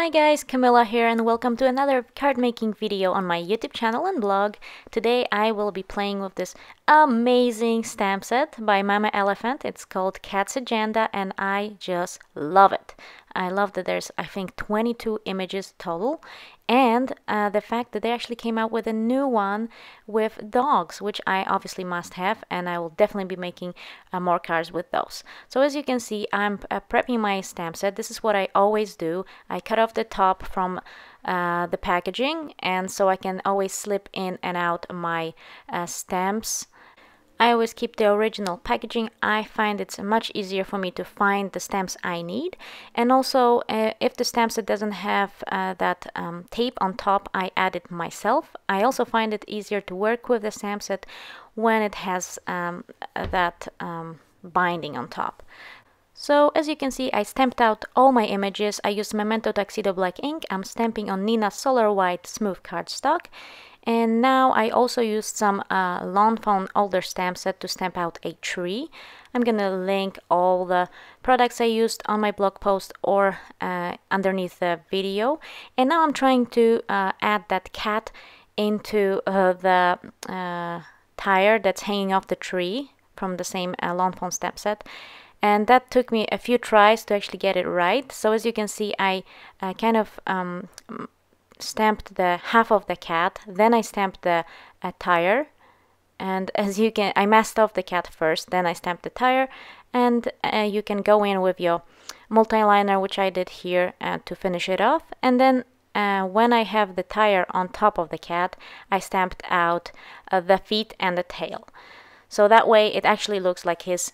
Hi guys, Camilla here and welcome to another card making video on my YouTube channel and blog. Today I will be playing with this amazing stamp set by Mama Elephant. It's called Cat's Agenda and I just love it. I love that there's I think 22 images total, and the fact that they actually came out with a new one with dogs, which I obviously must have, and I will definitely be making more cards with those. So as you can see, I'm prepping my stamp set. This is what I always do. I cut off the top from the packaging, and so I can always slip in and out my stamps. I always keep the original packaging. I find it's much easier for me to find the stamps I need. And also, if the stamp set doesn't have that tape on top, I add it myself. I also find it easier to work with the stamp set when it has that binding on top. So as you can see, I stamped out all my images. I used Memento Tuxedo Black ink. I'm stamping on Neenah Solar White smooth cardstock. And now I also used some Lawn Fawn older stamp set to stamp out a tree. I'm gonna link all the products I used on my blog post or underneath the video. And now I'm trying to add that cat into the tire that's hanging off the tree from the same Lawn Fawn stamp set. And that took me a few tries to actually get it right. So as you can see, I kind of stamped the half of the cat, then I stamped the tire, and as you can, I masked off the cat first, then I stamped the tire, and you can go in with your multi-liner, which I did here to finish it off, and then when I have the tire on top of the cat, I stamped out the feet and the tail. So that way it actually looks like his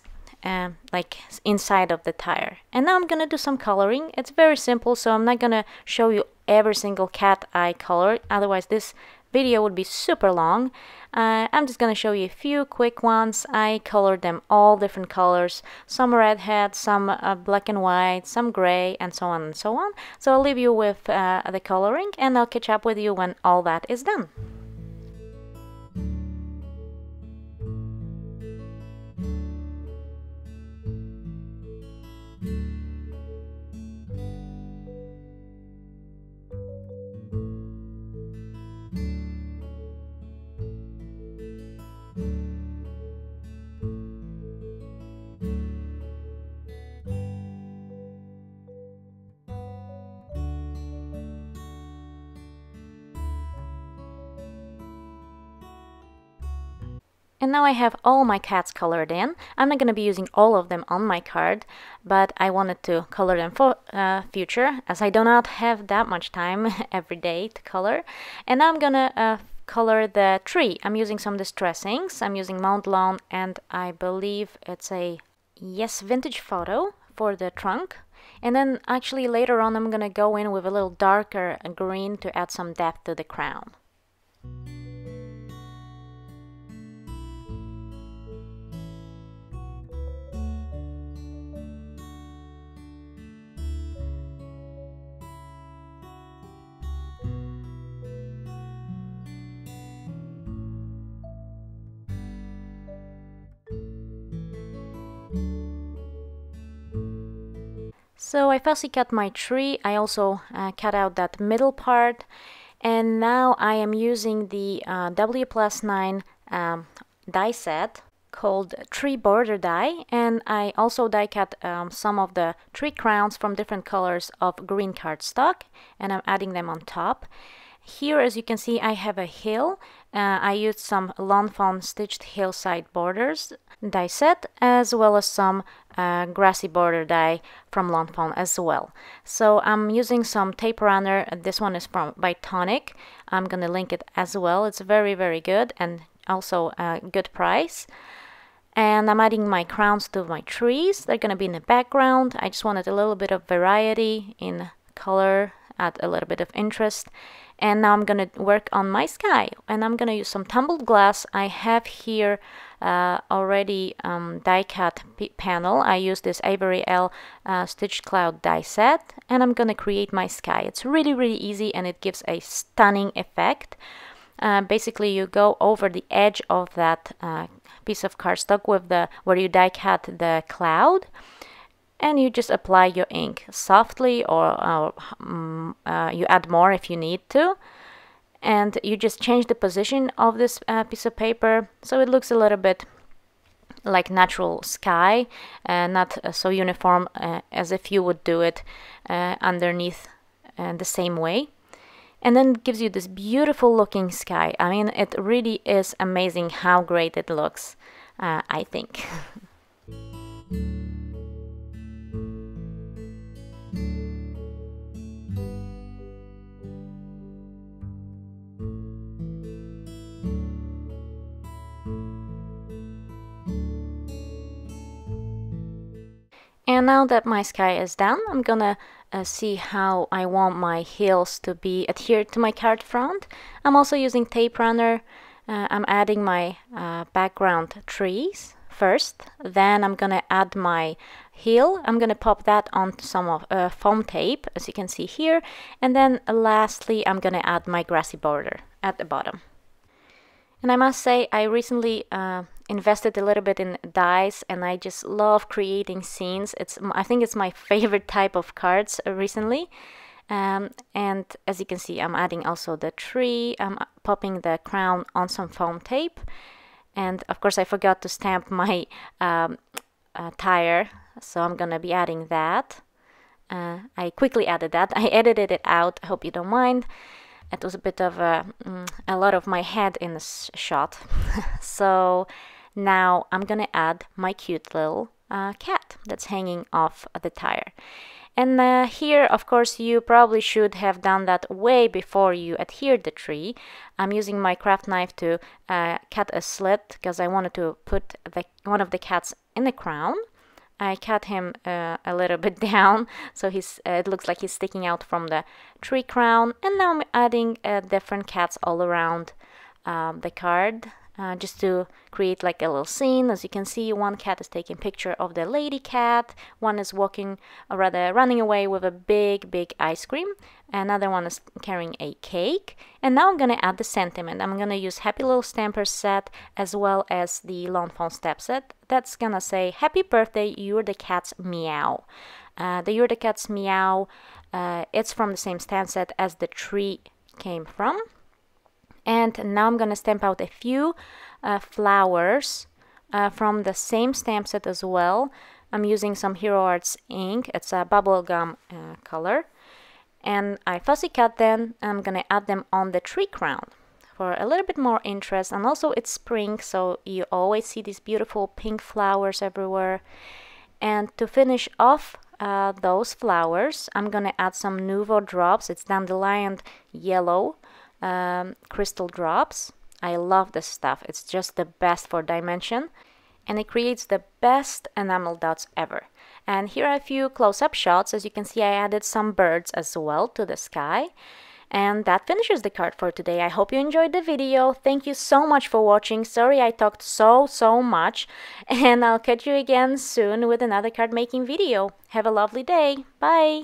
like inside of the tire. And now I'm gonna do some coloring. It's very simple, so I'm not gonna show you every single cat I colored, otherwise this video would be super long. I'm just gonna show you a few quick ones. I colored them all different colors, some redhead, some black and white, some gray, and so on and so on. So I'll leave you with the coloring, and I'll catch up with you when all that is done. And now I have all my cats colored in. I'm not going to be using all of them on my card, but I wanted to color them for future, as I do not have that much time every day to color. And now I'm going to color the tree. I'm using some Distress inks. I'm using Mount Lawn, and I believe it's a Yes Vintage Photo for the trunk. And then actually later on I'm going to go in with a little darker green to add some depth to the crown. So I firstly cut my tree. I also cut out that middle part, and now I am using the W+9 die set called Tree Border Die, and I also die cut some of the tree crowns from different colors of green cardstock, and I'm adding them on top. Here, as you can see, I have a hill. I used some Lawn Fawn stitched hillside borders die set, as well as some grassy border die from Lawn Fawn as well. So I'm using some tape runner. This one is by Tonic. I'm gonna link it as well. It's very, very good, and also a good price. And I'm adding my crowns to my trees. They're gonna be in the background. I just wanted a little bit of variety in color, add a little bit of interest. And now I'm gonna work on my sky, and I'm gonna use some tumbled glass. I have here already die cut panel. I use this Avery Elle Stitched Cloud die set, and I'm gonna create my sky. It's really, really easy, and it gives a stunning effect. Basically, you go over the edge of that piece of cardstock with where you die cut the cloud, and you just apply your ink softly, or you add more if you need to. And you just change the position of this piece of paper so it looks a little bit like natural sky, not so uniform as if you would do it underneath the same way. And then it gives you this beautiful looking sky. I mean, it really is amazing how great it looks, I think. And now that my sky is done, I'm gonna see how I want my heels to be adhered to my card front. I'm also using tape runner. I'm adding my background trees first, then I'm gonna add my heel. I'm gonna pop that on some of foam tape, as you can see here, and then lastly I'm gonna add my grassy border at the bottom. And I must say, I recently invested a little bit in dies, and I just love creating scenes. I think it's my favorite type of cards recently. And as you can see, I'm adding also the tree. I'm popping the crown on some foam tape. And of course, I forgot to stamp my tire, so I'm gonna be adding that. I quickly added that. I edited it out. I hope you don't mind. It was a bit of a lot of my head in this shot. So now I'm gonna add my cute little cat that's hanging off the tire. And here, of course, you probably should have done that way before you adhered the tree. I'm using my craft knife to cut a slit because I wanted to put one of the cats in the crown. I cut him a little bit down, so it looks like he's sticking out from the tree crown. And now I'm adding different cats all around the card, just to create like a little scene. As you can see, one cat is taking a picture of the lady cat, one is walking, or rather running away with a big ice cream, another one is carrying a cake. And now I'm gonna add the sentiment. I'm gonna use Happy Little Stampers set as well as the Lawn Fawn Stamp set. That's gonna say, happy birthday, you're the cat's meow. The You're the Cat's Meow, it's from the same stamp set as the tree came from. And now I'm gonna stamp out a few flowers from the same stamp set as well. I'm using some Hero Arts ink. It's a bubblegum color. And I fussy cut them. I'm gonna add them on the tree crown for a little bit more interest. And also it's spring, so you always see these beautiful pink flowers everywhere. And to finish off those flowers, I'm gonna add some Nuvo drops. It's Dandelion Yellow crystal drops. I love this stuff. It's just the best for dimension, and it creates the best enamel dots ever. And here are a few close-up shots. As you can see, I added some birds as well to the sky. And that finishes the card for today. I hope you enjoyed the video. Thank you so much for watching. Sorry I talked so much, and I'll catch you again soon with another card making video. Have a lovely day. Bye!